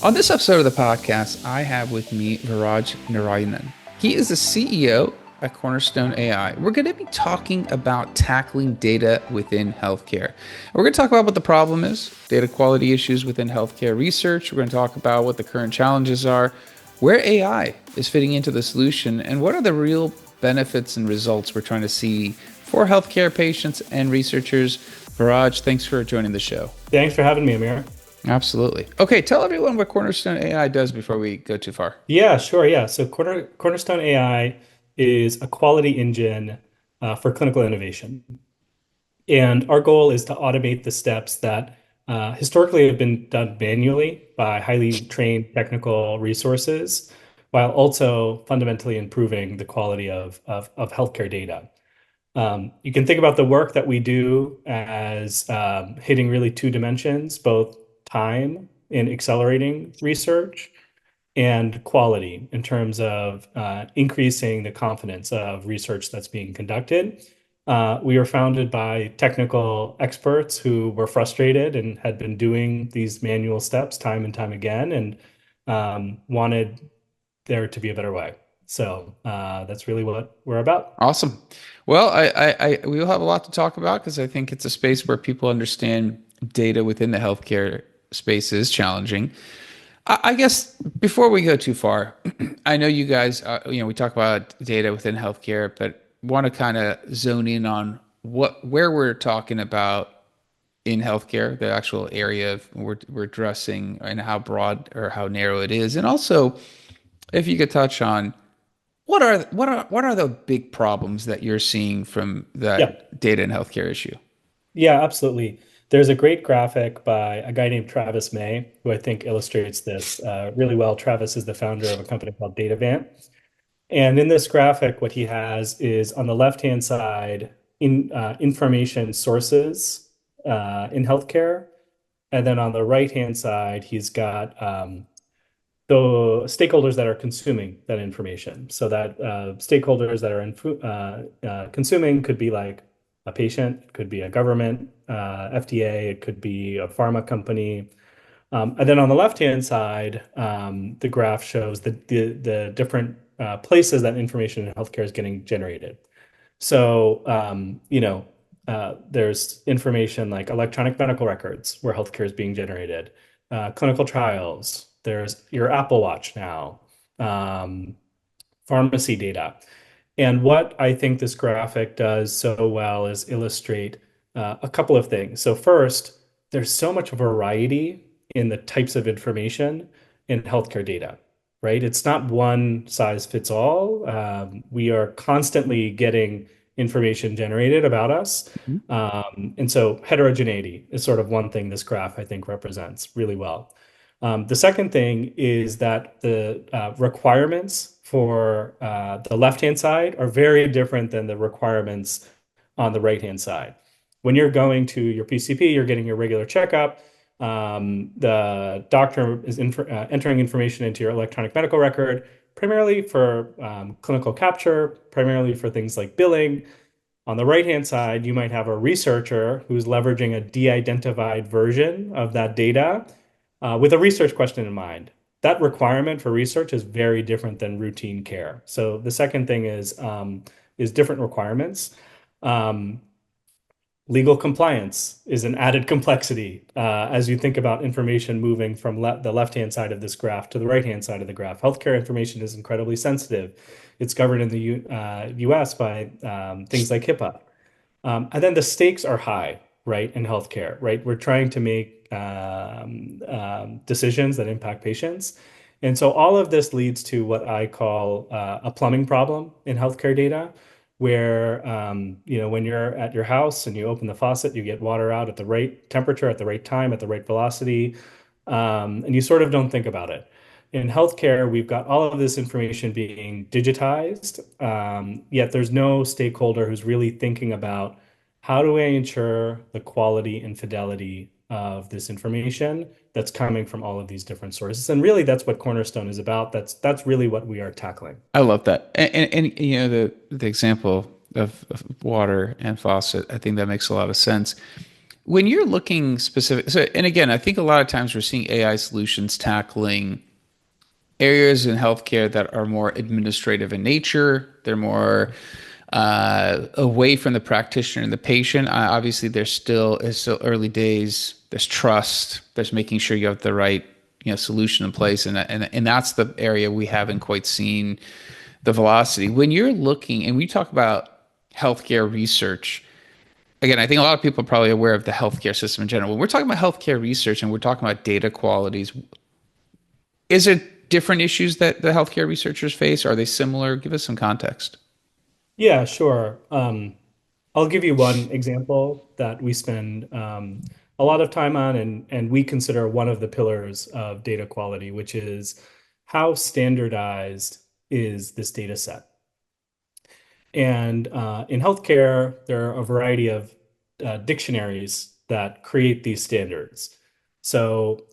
On this episode of the podcast, I have with me Viraj Narayanan. He is the CEO at Cornerstone AI. We're going to be talking about tackling data within healthcare. We're going to talk about what the problem is, data quality issues within healthcare research. We're going to talk about what the current challenges are, where AI is fitting into the solution, and what are the real benefits and results we're trying to see for healthcare patients and researchers. Viraj, thanks for joining the show. Thanks for having me, Amir. Absolutely. Okay, tell everyone what Cornerstone AI does before we go too far. Yeah, sure. Yeah. So Cornerstone AI is a quality engine for clinical innovation. And our goal is to automate the steps that historically have been done manually by highly trained technical resources, while also fundamentally improving the quality of healthcare data. You can think about the work that we do as hitting really two dimensions, both time in accelerating research and quality in terms of increasing the confidence of research that's being conducted. We were founded by technical experts who were frustrated and had been doing these manual steps time and time again and wanted there to be a better way. So that's really what we're about. Awesome. Well, we will have a lot to talk about because I think it's a space where people understand data within the healthcare space is challenging. I guess before we go too far, I know you guys, we talk about data within healthcare, but want to kind of zone in on where we're talking about in healthcare, the actual area of we're addressing and how broad or how narrow it is. And also, if you could touch on what are the big problems that you're seeing from Yeah. that data and healthcare issue? Yeah, absolutely. There's a great graphic by a guy named Travis May, who I think illustrates this really well. Travis is the founder of a company called Datavant. And in this graphic, what he has is on the left-hand side, information sources in healthcare. And then on the right-hand side, he's got the stakeholders that are consuming that information. So that stakeholders that are consuming could be like a patient, it could be a government, FDA, it could be a pharma company. And then on the left-hand side, the graph shows the different places that information in healthcare is getting generated. So, there's information like electronic medical records where healthcare is being generated, clinical trials, there's your Apple Watch now, um, pharmacy data. And what I think this graphic does so well is illustrate a couple of things. So first, there's so much variety in the types of information in healthcare data, right? It's not one size fits all. We are constantly getting information generated about us. Mhm. And so heterogeneity is sort of one thing this graph, I think, represents really well. The second thing is that the requirements for the left-hand side are very different than the requirements on the right-hand side. When you're going to your PCP, you're getting your regular checkup. The doctor is entering information into your electronic medical record, primarily for clinical capture, primarily for things like billing. On the right-hand side, you might have a researcher who's leveraging a de-identified version of that data with a research question in mind. That requirement for research is very different than routine care. So the second thing is different requirements. Um, Legal compliance is an added complexity as you think about information moving from the left-hand side of this graph to the right-hand side of the graph. Healthcare information is incredibly sensitive. It's governed in the US by things like HIPAA. And then the stakes are high, right, in healthcare, right? We're trying to make decisions that impact patients. And so all of this leads to what I call a plumbing problem in healthcare data, where when you're at your house and you open the faucet, you get water out at the right temperature, at the right time, at the right velocity, and you sort of don't think about it. In healthcare, we've got all of this information being digitized, yet there's no stakeholder who's really thinking about how do I ensure the quality and fidelity of this information that's coming from all of these different sources. And really, that's what Cornerstone is about. That's really what we are tackling. I love that. And the example of water and faucet, I think that makes a lot of sense. when you're looking specific, so and again, I think a lot of times we're seeing AI solutions tackling areas in healthcare that are more administrative in nature. They're more away from the practitioner and the patient. Obviously, it's still early days. There's trust. There's making sure you have the right solution in place, and that's the area we haven't quite seen the velocity. When you're looking, and we talk about healthcare research. Again, I think a lot of people are probably aware of the healthcare system in general. When we're talking about healthcare research and we're talking about data qualities, is it different issues that the healthcare researchers face? Are they similar? Give us some context. Yeah, sure. I'll give you one example that we spend a lot of time on, and we consider one of the pillars of data quality, which is how standardized is this data set? And in healthcare, there are a variety of dictionaries that create these standards. So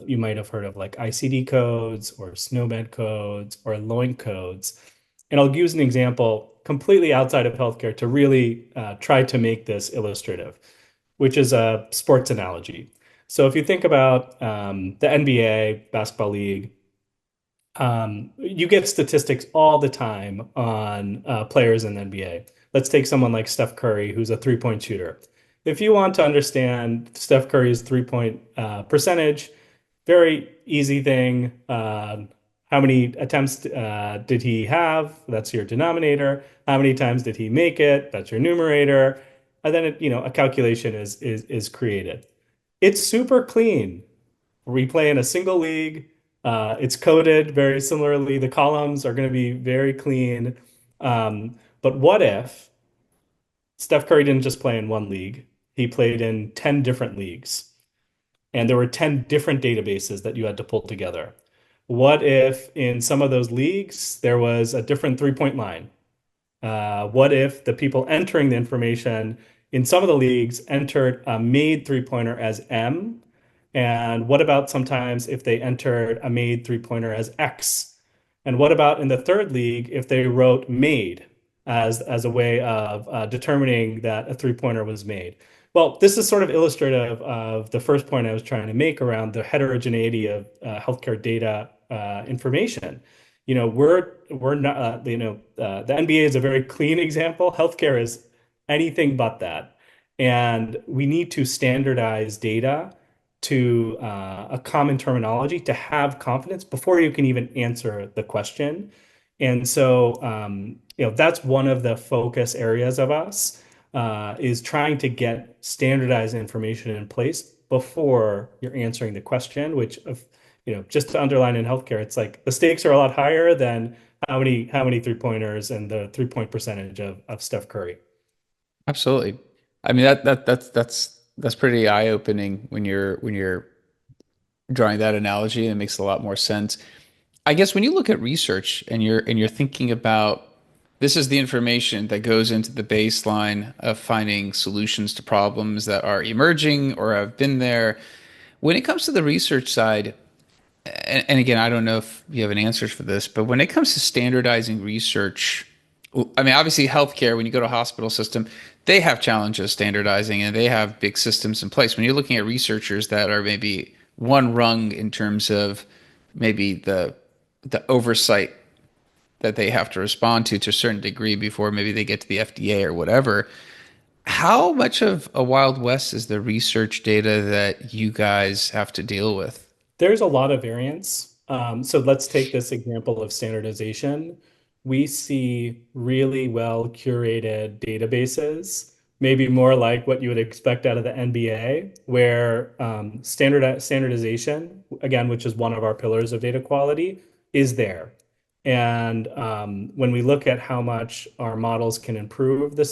you might have heard of like ICD codes or SNOMED codes or LOINC codes. And I'll use an example completely outside of healthcare to really try to make this illustrative, which is a sports analogy. So if you think about the NBA, basketball league, you get statistics all the time on players in the NBA. Let's take someone like Steph Curry, who's a three-point shooter. If you want to understand Steph Curry's three-point percentage, very easy thing. How many attempts did he have? That's your denominator. How many times did he make it? That's your numerator. And then a calculation is created. It's super clean. We play in a single league. It's coded very similarly. The columns are going to be very clean. But what if Steph Curry didn't just play in one league? He played in 10 different leagues, and there were 10 different databases that you had to pull together. What if in some of those leagues there was a different three-point line? What if the people entering the information in some of the leagues entered a made three-pointer as M? And what about sometimes if they entered a made three-pointer as X? And what about in the third league if they wrote made as a way of determining that a three-pointer was made? Well, this is sort of illustrative of the first point I was trying to make around the heterogeneity of healthcare data information. We're not, the NBA is a very clean example. Healthcare is anything but that. And we need to standardize data to a common terminology to have confidence before you can even answer the question. And so, that's one of the focus areas of us is trying to get standardized information in place before you're answering the question, which just to underline in healthcare, it's like the stakes are a lot higher than how many three-pointers and the three-point percentage of Steph Curry. Absolutely. I mean that's pretty eye-opening when you're drawing that analogy, and it makes a lot more sense. I guess when you look at research and you're thinking about this is the information that goes into the baseline of finding solutions to problems that are emerging or have been there. When it comes to the research side, and again, I don't know if you have an answer for this, but when it comes to standardizing research, I mean, obviously healthcare, when you go to a hospital system, they have challenges standardizing and they have big systems in place. When you're looking at researchers that are maybe one rung in terms of maybe the oversight that they have to respond to a certain degree before maybe they get to the FDA or whatever, how much of a Wild West is the research data that you guys have to deal with? There's a lot of variance. So let's take this example of standardization. We see really well curated databases, maybe more like what you would expect out of the NBA, where standardization, again, which is one of our pillars of data quality, is there. And when we look at how much our models can improve the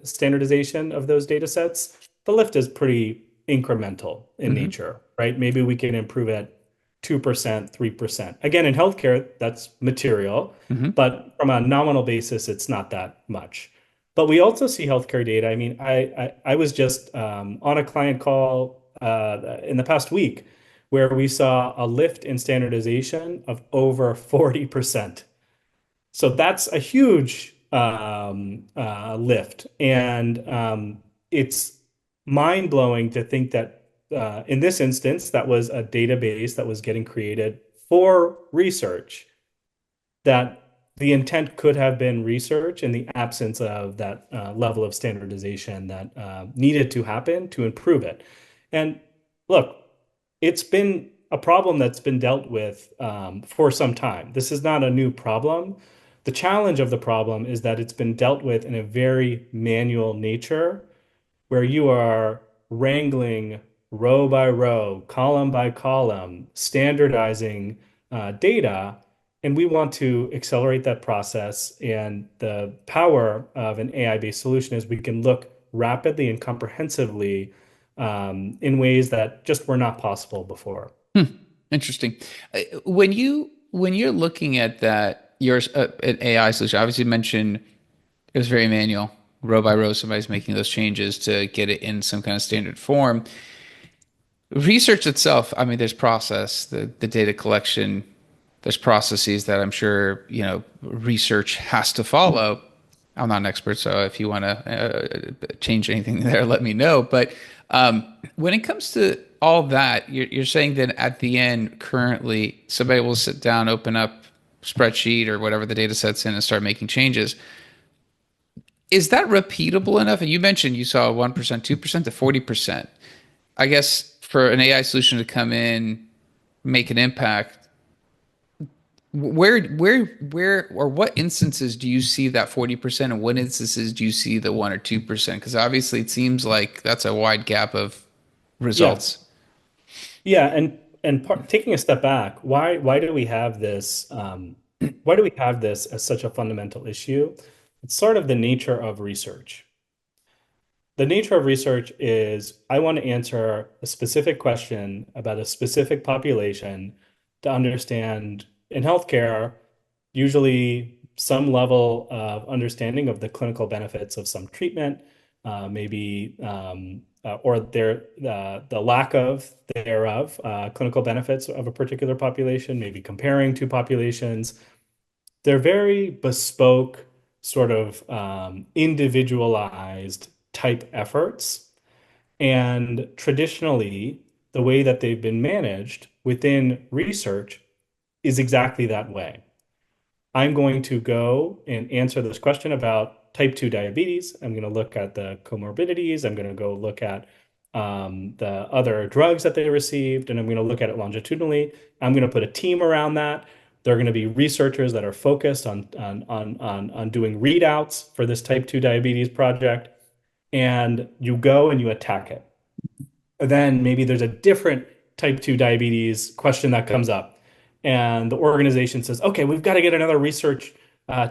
standardization of those data sets, the lift is pretty incremental in Hmm. nature, right? Maybe we can improve it 2%, 3%. Again, in healthcare, that's material, Hmm. but from a nominal basis, it's not that much. But we also see healthcare data. I mean, I was just on a client call in the past week where we saw a lift in standardization of over 40%. So that's a huge lift. And it's mind blowing to think that in this instance, that was a database that was getting created for research, that the intent could have been research in the absence of that level of standardization that needed to happen to improve it. And look, it's been a problem that's been dealt with for some time. This is not a new problem. The challenge of the problem is that it's been dealt with in a very manual nature where you are wrangling row by row, column by column, standardizing data. And we want to accelerate that process. And the power of an AI-based solution is we can look rapidly and comprehensively in ways that just were not possible before. Hmm. Interesting. When you're looking at that, your an AI solution, obviously you mentioned it was very manual, row by row. Somebody's making those changes to get it in some kind of standard form. Research itself, I mean, there's process, the data collection, there's processes that I'm sure, research has to follow. I'm not an expert, so if you want to change anything there, let me know. But when it comes to all that, you're saying that at the end, currently, somebody will sit down, open up spreadsheet or whatever the data set's in and start making changes. Is that repeatable enough? And you mentioned you saw 1%, 2% to 40%. I guess for an AI solution to come in, make an impact, or what instances do you see that 40% and what instances do you see the 1 or 2%? Because obviously it seems like that's a wide gap of Yeah. results. Yeah, taking a step back, why do we have this why do we have this as such a fundamental issue? It's sort of the nature of research. The nature of research is I want to answer a specific question about a specific population to understand in healthcare, usually some level of understanding of the clinical benefits of some treatment, maybe or the lack of thereof, clinical benefits of a particular population, maybe comparing two populations. They're very bespoke, sort of individualized type efforts. And traditionally, the way that they've been managed within research is exactly that way. I'm going to go and answer this question about type 2 diabetes. I'm going to look at the comorbidities. I'm going to go look at the other drugs that they received, and I'm going to look at it longitudinally. I'm going to put a team around that. There are going to be researchers that are focused on doing readouts for this type 2 diabetes project. And you go and you attack it. Then maybe there's a different type 2 diabetes question that comes up. And the organization says, okay, we've got to get another research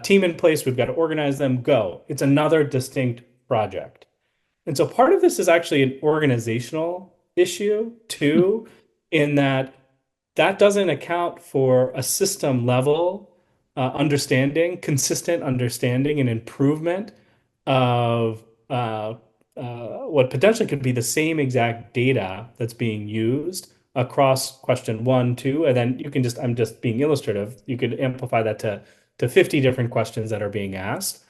team in place. We've got to organize them. Go. It's another distinct project. And so part of this is actually an organizational issue too, in that that doesn't account for a system level understanding, consistent understanding and improvement of what potentially could be the same exact data that's being used across question one, two, and then you can just, I'm just being illustrative, you could amplify that to 50 different questions that are being asked.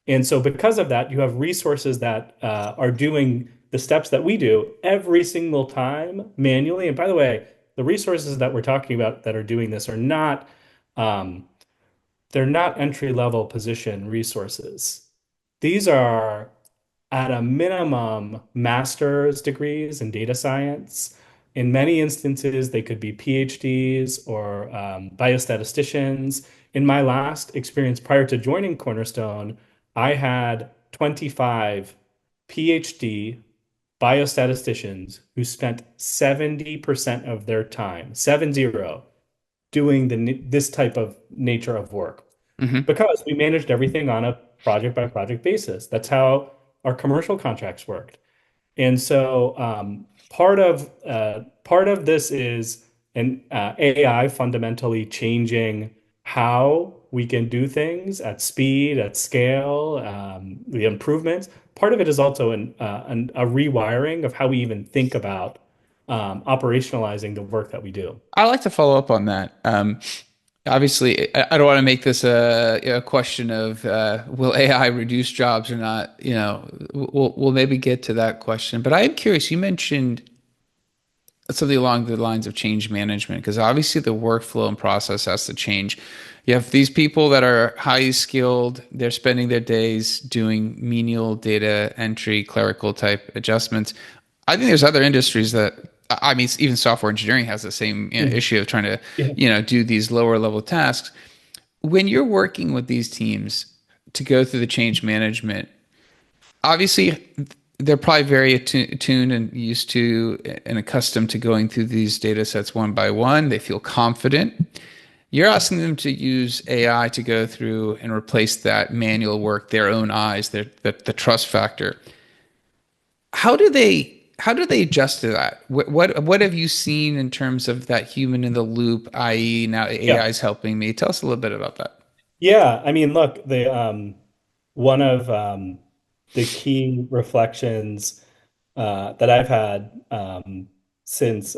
And so because of that, you have resources that are doing the steps that we do every single time manually. And by the way, the resources that we're talking about that are doing this are not um, they're not entry level position resources. These are at a minimum master's degrees in data science. In many instances, they could be PhDs or biostatisticians. In my last experience prior to joining Cornerstone, I had 25 PhD biostatisticians who spent 70% of their time, 70, doing this type of nature of work Hmm. because we managed everything on a project by project basis. That's how our commercial contracts worked. And so part of this is an AI fundamentally changing how we can do things at speed, at scale, the improvements. Part of it is also a rewiring of how we even think about operationalizing the work that we do. I like to follow up on that. Obviously, I don't want to make this a question of will AI reduce jobs or not. We'll maybe get to that question. But I am curious. You mentioned something along the lines of change management, because obviously the workflow and process has to change. You have these people that are highly skilled, they're spending their days doing menial data entry, clerical type adjustments. I think there's other industries that, I mean, even software engineering has the same Mhm. issue of trying to, Yeah. do these lower level tasks. When you're working with these teams to go through the change management, obviously they're probably very attuned and used to and accustomed to going through these data sets one by one. They feel confident. You're asking them to use AI to go through and replace that manual work, their own eyes, the trust factor. How do they adjust to that? What have you seen in terms of that human in the loop, i.e., now AI Yeah. is helping me? Tell us a little bit about that. Yeah. I mean, look, the one of the key reflections that I've had since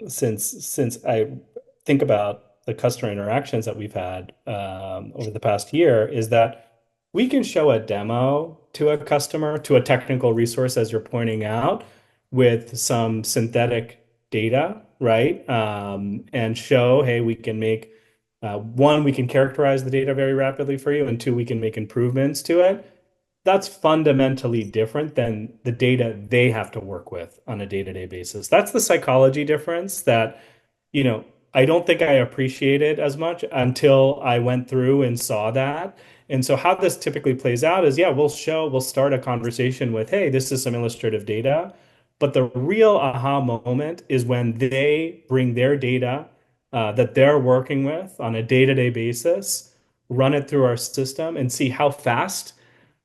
since I think about the customer interactions that we've had over the past year is that we can show a demo to a customer, to a technical resource, as you're pointing out, with some synthetic data, right? And show, hey, we can make one, we can characterize the data very rapidly for you, and two, we can make improvements to it. That's fundamentally different than the data they have to work with on a day-to-day basis. That's the psychology difference that, you know, I don't think I appreciated as much until I went through and saw that. And so how this typically plays out is, yeah, we'll start a conversation with, hey, this is some illustrative data. But the real aha moment is when they bring their data that they're working with on a day-to-day basis, run it through our system and see how fast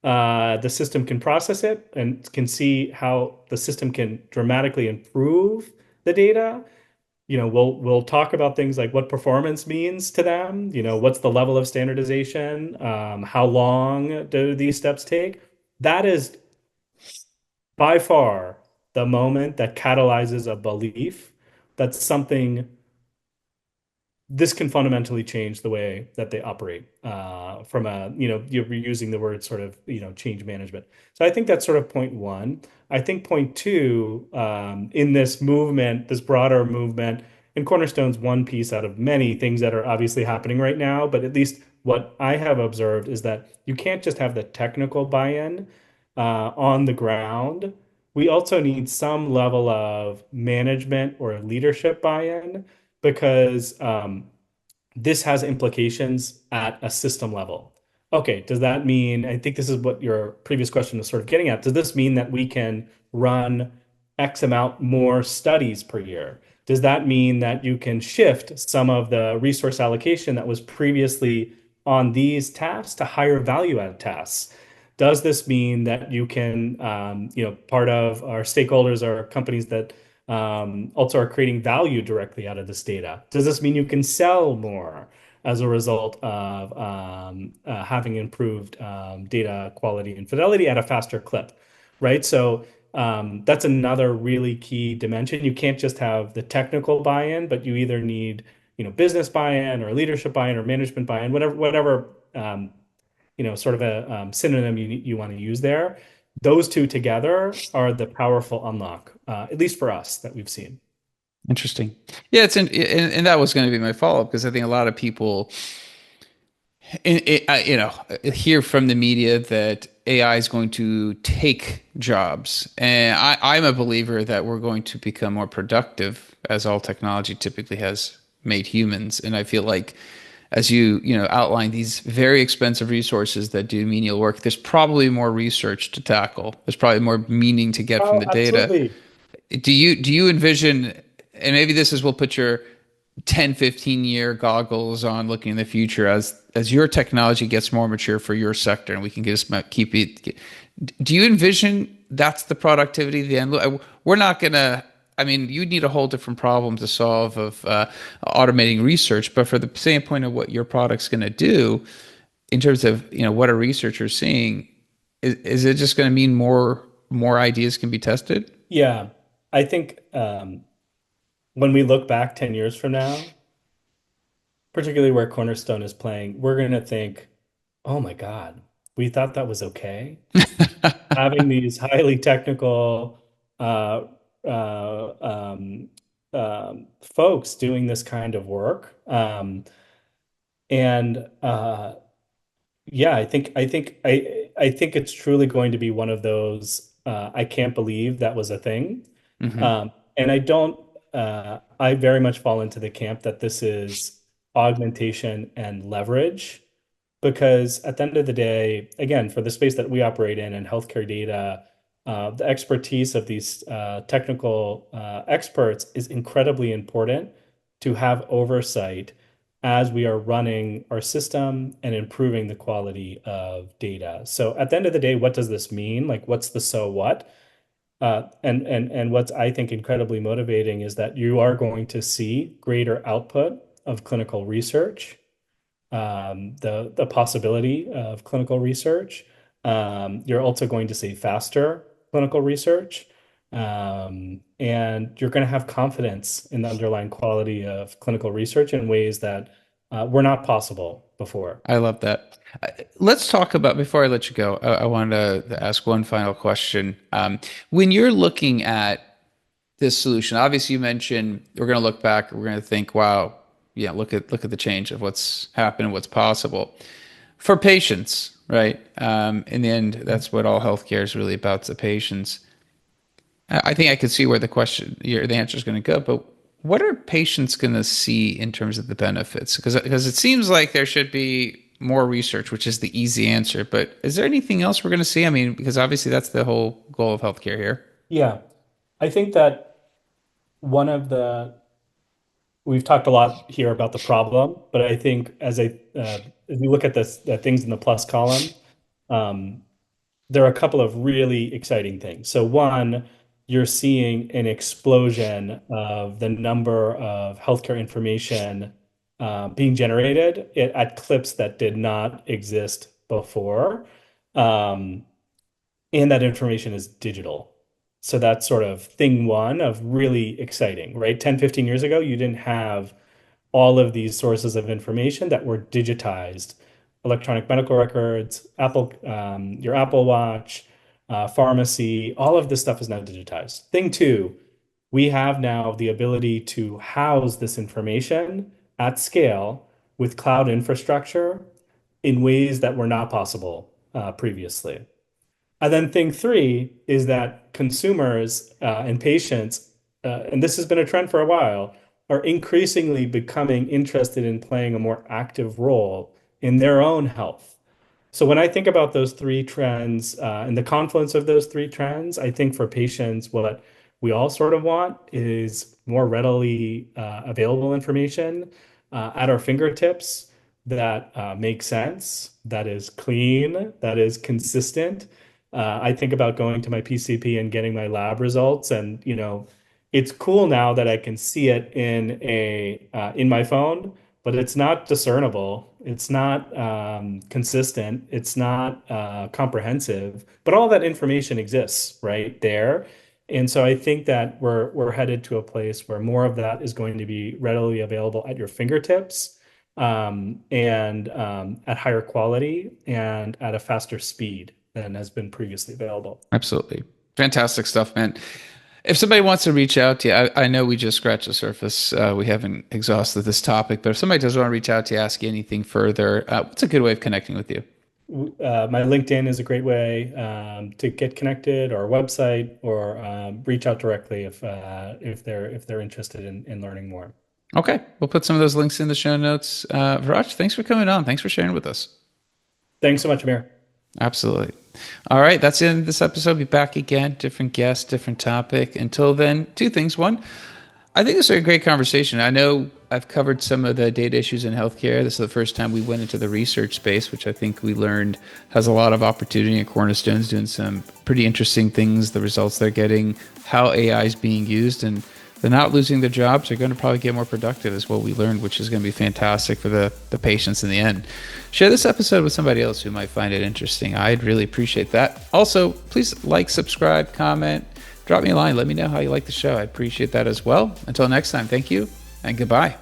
the system can process it and can see how the system can dramatically improve the data. We'll talk about things like what performance means to them. What's the level of standardization? How long do these steps take? That is by far the moment that catalyzes a belief that something this can fundamentally change the way that they operate from you're using the word sort of, change management. So I think that's sort of point one. I think point two, in this movement, this broader movement, and Cornerstone's one piece out of many things that are obviously happening right now, but at least what I have observed is that you can't just have the technical buy-in on the ground. We also need some level of management or leadership buy-in because this has implications at a system level. Okay, does that mean, I think this is what your previous question was sort of getting at, does this mean that we can run X amount more studies per year? Does that mean that you can shift some of the resource allocation that was previously on these tasks to higher value add tasks? Does this mean that you can, part of our stakeholders are companies that also are creating value directly out of this data? Does this mean you can sell more as a result of having improved data quality and fidelity at a faster clip, right? So that's another really key dimension. You can't just have the technical buy-in, but you either need, business buy-in or leadership buy-in or management buy-in, whatever sort of a synonym you want to use there. Those two together are the powerful unlock, at least for us, that we've seen. Interesting. Yeah, and that was going to be my follow-up, because I think a lot of people hear from the media that AI is going to take jobs. And I'm a believer that we're going to become more productive, as all technology typically has made humans. And I feel like, as you outline these very expensive resources that do menial work, there's probably more research to tackle. There's probably more meaning to get from Oh, the data. absolutely. Do you envision, and maybe this is, we'll put your 10, 15-year goggles on, looking in the future, as your technology gets more mature for your sector, and we can just keep it. Do you envision that's the productivity, the end? We're not gonna. I mean, you need a whole different problem to solve of automating research, but for the same point of what your product's going to do in terms of what a researcher's seeing, is it just going to mean more ideas can be tested? Yeah. I think when we look back 10 years from now, particularly where Cornerstone is playing, we're going to think, oh my God, we thought that was okay. Having these highly technical uh, uh, um, folks doing this kind of work. And yeah, I think it's truly going to be one of those. I can't believe that was a thing. Hmm. And I don't. I very much fall into the camp that this is augmentation and leverage, because at the end of the day, again, for the space that we operate in and healthcare data, the expertise of these technical experts is incredibly important to have oversight as we are running our system and improving the quality of data. So at the end of the day, what does this mean? Like, what's the so what? And what's I think incredibly motivating is that you are going to see greater output of clinical research, the possibility of clinical research. You're also going to see faster clinical research, and you're going to have confidence in the underlying quality of clinical research in ways that were not possible before. I love that. Let's talk about, before I let you go, I wanted to ask one final question. When you're looking at this solution, obviously you mentioned we're going to look back, we're going to think, wow, yeah, look at the change of what's happened, what's possible for patients, right? In the end, that's what all healthcare is really about, the patients. I think I could see where the answer is going to go, but what are patients going to see in terms of the benefits? Because it seems like there should be more research, which is the easy answer. But is there anything else we're going to see? I mean, because obviously that's the whole goal of healthcare here. Yeah, I think that one of the we've talked a lot here about the problem, but I think as we look at this, the things in the plus column, um, there are a couple of really exciting things. So one, you're seeing an explosion of the number of healthcare information being generated at clips that did not exist before. Um, and that information is digital. So that's sort of thing one of really exciting, right? 10, 15 years ago, you didn't have all of these sources of information that were digitized: electronic medical records, your Apple Watch, pharmacy. All of this stuff is now digitized. Thing two, we have now the ability to house this information at scale with cloud infrastructure in ways that were not possible previously. And then thing three is that consumers and patients, and this has been a trend for a while, are increasingly becoming interested in playing a more active role in their own health. So when I think about those three trends and the confluence of those three trends, I think for patients, what we all sort of want is more readily available information at our fingertips that makes sense, that is clean, that is consistent. I think about going to my PCP and getting my lab results, and it's cool now that I can see it in my phone, but it's not discernible. It's not consistent. It's not comprehensive. But all that information exists right there. And so I think that we're headed to a place where more of that is going to be readily available at your fingertips, and at higher quality and at a faster speed than has been previously available. Absolutely. Fantastic stuff, man. If somebody wants to reach out to you, I know we just scratched the surface. We haven't exhausted this topic, but if somebody does want to reach out to you, ask you anything further, what's a good way of connecting with you? My LinkedIn is a great way to get connected, or website, or reach out directly if they're interested in learning more. Okay, we'll put some of those links in the show notes. Viraj, thanks for coming on. Thanks for sharing with us. Thanks so much, Amir. Absolutely. All right, that's the end of this episode. Be back again, different guest, different topic. Until then, two things. One, I think this is a great conversation. I know I've covered some of the data issues in healthcare. This is the first time we went into the research space, which I think we learned has a lot of opportunity. And Cornerstone's doing some pretty interesting things, the results they're getting, how AI is being used, and they're not losing their jobs. They're going to probably get more productive is what we learned, which is going to be fantastic for the patients in the end. Share this episode with somebody else who might find it interesting. I'd really appreciate that. Also, please like, subscribe, comment, drop me a line. Let me know how you like the show. I appreciate that as well. Until next time, thank you and goodbye.